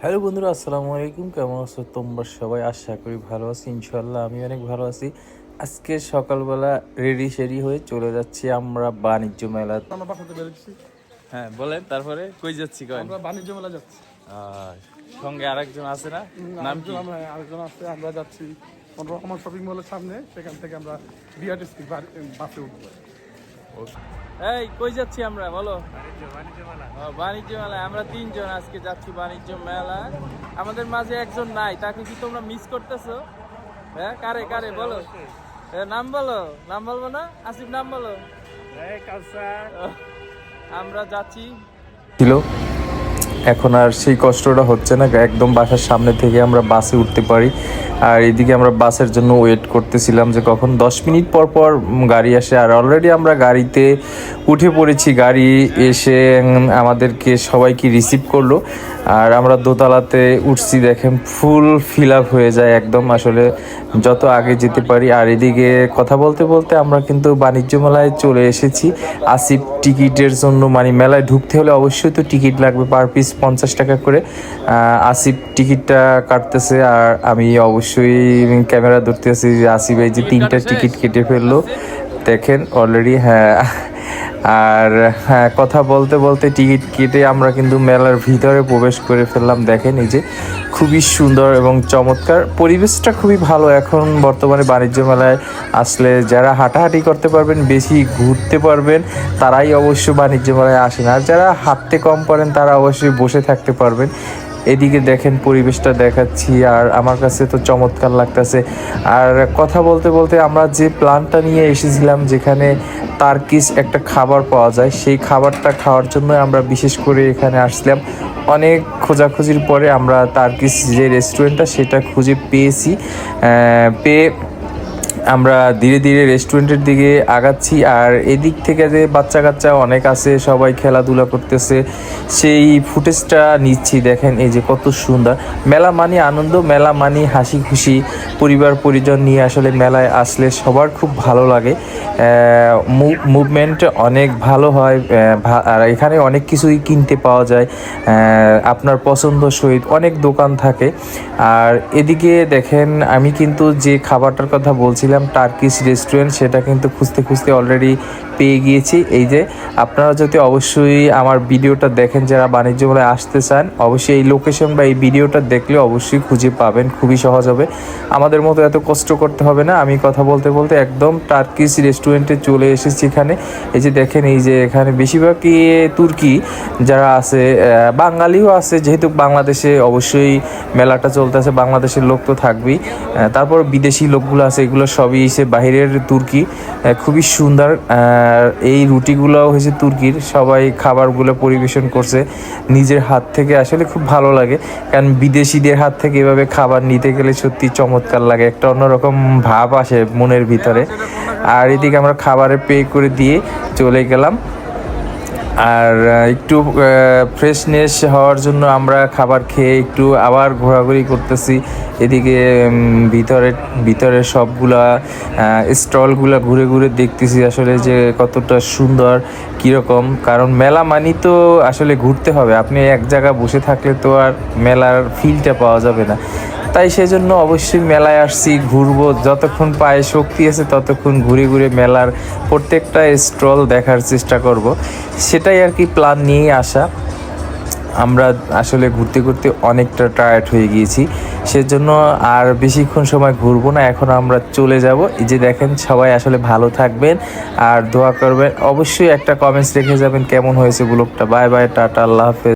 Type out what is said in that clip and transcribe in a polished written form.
Hello বন্ধুরা, আসসালামু আলাইকুম। কেমন আছো তোমরা সবাই? আশা করি ভালো আছি। ইনশাল্লাহ আমি অনেক ভালো আছি। আজকে সকালবেলা রেডি সেডি হয়ে চলে যাচ্ছি আমরা বাণিজ্য মেলা। আমরা বাসাতে বেরোচ্ছি। হ্যাঁ বলেন, তারপরে কই যাচ্ছি? আমরা বাণিজ্য মেলা যাচ্ছি। সঙ্গে আরেকজন আছে না? নাম কি? আমরা আরেকজন আছে, আমরা যাচ্ছি আমার শপিং মলের সামনে। সেখান থেকে আমরা বিআরটিসি বাসে উঠবো। এই কই যাচ্ছি আমরা বলো? বাণিজ্য মেলা। আমরা তিনজন আজকে যাচ্ছি বাণিজ্য মেলা। আমাদের মাঝে একজন নাই, তাকে কি তোমরা মিস করতেছো? হ্যাঁ, কারে কারে বলো? নাম বলো। নাম বলবো না? আসিফ নাম বলো। আমরা যাচ্ছি ছিল, এখন আর সেই কষ্টটা হচ্ছে না। একদম বাসার সামনে থেকে আমরা বাসে উঠতে পারি। আর এদিকে আমরা বাসের জন্য ওয়েট করতেছিলাম যে কখন 10 মিনিট পর পর গাড়ি আসে। আর অলরেডি আমরা গাড়িতে উঠে পড়েছি। গাড়ি এসে আমাদেরকে সবাইকে রিসিভ করলো। আর আমরা দোতলাতে উঠছি, দেখেন ফুল ফিল আপ হয়ে যায় একদম, আসলে যত আগে যেতে পারি। আর এদিকে কথা বলতে বলতে আমরা কিন্তু বাণিজ্য মেলায় চলে এসেছি। আসিফ টিকিটের জন্য, মানে মেলায় ঢুকতে হলে অবশ্যই তো টিকিট লাগবে, পার পিস 50 টাকা করে। আসিফ টিকিটটা কাটতেছে আর আমি অবশ্যই ক্যামেরা ধরতেছি যে আসিফ এই যে 3টা টিকিট কেটে ফেললো, দেখেন অলরেডি। হ্যাঁ, আর হ্যাঁ, কথা বলতে বলতে টিকিট কেটে আমরা কিন্তু মেলার ভিতরে প্রবেশ করে ফেললাম। দেখেন এই যে খুবই সুন্দর এবং চমৎকার পরিবেশটা, খুবই ভালো এখন বর্তমানে বাণিজ্য মেলায় আসলে। যারা হাঁটাহাঁটি করতে পারবেন, বেশি ঘুরতে পারবেন, তারাই অবশ্য বাণিজ্য মেলায় আসেন। আর যারা হাঁটতে কম পারেন তারা অবশ্যই বসে থাকতে পারবেন। এদিকে দেখেন পরিবেশটা দেখাচ্ছি, আর আমার কাছে তো চমৎকার লাগতেছে। আর কথা বলতে বলতে আমরা যে প্ল্যানটা নিয়ে এসেছিলাম, যেখানে টার্কিশ একটা খাবার পাওয়া যায়, সেই খাবারটা খাওয়ার জন্য আমরা বিশেষ করে এখানে আসলাম। অনেক খোঁজাখুঁজির পরে আমরা টার্কিশ যে রেস্টুরেন্টটা সেটা খুঁজে পেয়েছি। পেয়ে আমরা ধীরে ধীরে রেস্টুরেন্টের দিকে আগাচ্ছি। আর এদিক থেকে যে বাচ্চা কাচ্চা অনেক আছে, সবাই খেলাধুলা করতেছে, সেই ফুটেজটা নিচ্ছি। দেখেন এই যে কত সুন্দর। মেলা মানে আনন্দ, মেলা মানে হাসি খুশি, পরিবার পরিজন নিয়ে আসলে মেলায় আসলে সবার খুব ভালো লাগে। মুভমেন্ট অনেক ভালো হয়। আর এখানে অনেক কিছুই কিনতে পাওয়া যায়, আপনার পছন্দ সহিত অনেক দোকান থাকে। আর এদিকে দেখেন আমি কিন্তু যে খাবারটার কথা বলছিলাম, টার্কিশ রেস্টুরেন্ট, সেটা কিন্তু খুঁজতে খুঁজতে অলরেডি পেয়ে গিয়েছি। এই যে আপনারা যদি অবশ্যই আমার ভিডিওটা দেখেন, যারা বাণিজ্য মেলায় আসতে চান, অবশ্যই এই লোকেশন বা এই ভিডিওটা দেখলে অবশ্যই খুঁজে পাবেন, খুবই সহজ হবে। আমাদের মতো এত কষ্ট করতে হবে না। আমি কথা বলতে বলতে একদম টার্কিশ রেস্টুরেন্টে চলে এসেছি। এখানে এই যে দেখেন, এই যে এখানে বেশিরভাগই তুর্কি যারা আছে, বাঙালিও আছে, যেহেতু বাংলাদেশে অবশ্যই মেলাটা চলতেছে, বাংলাদেশের লোক তো থাকবেই। তারপর বিদেশি লোকগুলো আছে, এগুলো সবই এসে বাহিরের তুর্কি। খুবই সুন্দর। এই রুটিগুলোও হয়েছে তুর্কির। সবাই খাবারগুলো পরিবেশন করছে নিজের হাত থেকে, আসলে খুব ভালো লাগে। কারণ বিদেশিদের হাত থেকে এভাবে খাবার নিতে গেলে সত্যি চমৎকার লাগে, একটা অন্যরকম ভাব আসে মনের ভিতরে। আর এদিকে আমরা খাবারে পে করে দিয়ে চলে গেলাম। আর একটু ফ্রেশনেস হওয়ার জন্য আমরা খাবার খেয়ে একটু আবার ঘোরাঘুরি করতেছি। এদিকে ভিতরে সবগুলা স্টলগুলা ঘুরে ঘুরে দেখতেছি আসলে যে কতটা সুন্দর, কীরকম। কারণ মেলা মানি তো আসলে ঘুরতে হবে, আপনি এক জায়গায় বসে থাকলে তো আর মেলার ফিলটা পাওয়া যাবে না। তাই সেজন্য অবশ্যই মেলায় আসছি, ঘুরবো, যতক্ষণ পায়ে শক্তি আছে ততক্ষণ ঘুরে ঘুরে মেলার প্রত্যেকটা স্টল দেখার চেষ্টা করব। সেটাই আর কি প্ল্যান নিয়েই আসা। আমরা আসলে ঘুরতে ঘুরতে অনেকটা টায়ার্ড হয়ে গিয়েছি, সেজন্য আর বেশিক্ষণ সময় ঘুরবো না, এখন আমরা চলে যাব। এই যে দেখেন, সবাই আসলে ভালো থাকবেন আর দোয়া করবেন। অবশ্যই একটা কমেন্টস রেখে যাবেন কেমন হয়েছে ব্লগটা। বাই বাই, টাটা, আল্লাহ হাফেজ।